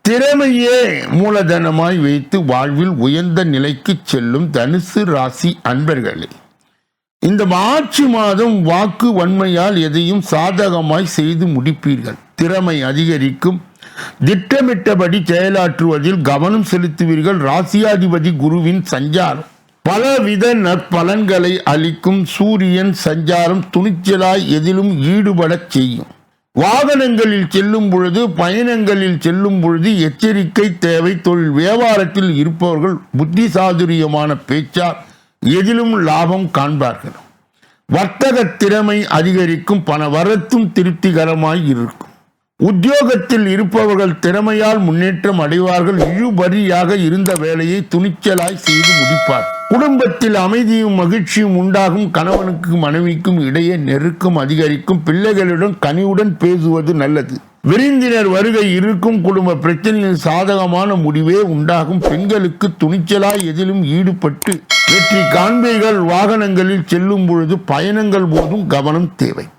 திறமையே மூலதனமாய் வைத்து வாழ்வில் உயர்ந்த நிலைக்கு செல்லும் தனுசு ராசி அன்பர்களே, இந்த மார்ச் மாதம் வாக்கு வன்மையால் எதையும் சாதகமாய் செய்து முடிப்பீர்கள். திறமை அதிகரிக்கும். திட்டமிட்டபடி செயலாற்றுவதில் கவனம் செலுத்துவீர்கள். ராசியாதிபதி குருவின் சஞ்சாரம் பலவித நற்பலன்களை அளிக்கும். சூரியன் சஞ்சாரம் துணிச்சலாய் எதிலும் ஈடுபடச் செய்யும். வாகனங்களில் செல்லும் பொழுது, பயணங்களில் செல்லும் பொழுது எச்சரிக்கை தேவை. தொழில் வியாபாரத்தில் இருப்பவர்கள் புத்திசாதுரியமான பேச்சால் எதிலும் லாபம் காண்பார்கள். வர்த்தக திறமை அதிகரிக்கும். பண வரத்தும் திருப்திகரமாய் இருக்கும். உத்தியோகத்தில் இருப்பவர்கள் திறமையால் முன்னேற்றம் அடைவார்கள். இழுபறியாக இருந்த வேலையை துணிச்சலாய் செய்து முடிப்பார். குடும்பத்தில் அமைதியும் மகிழ்ச்சியும் உண்டாகும். கணவனுக்கு மனைவிக்கும் இடையே நெருக்கம் அதிகரிக்கும். பிள்ளைகளுடன் கனிவுடன் பேசுவது நல்லது. விருந்தினர் வருகை இருக்கும். குடும்ப பிரச்சனையில் சாதகமான முடிவே உண்டாகும். பெண்களுக்கு துணிச்சலாய் எதிலும் ஈடுபட்டு வெற்றி காண்பீர்கள். வாகனங்களில் செல்லும் பொழுது பயணங்கள் போதும் கவனம் தேவை.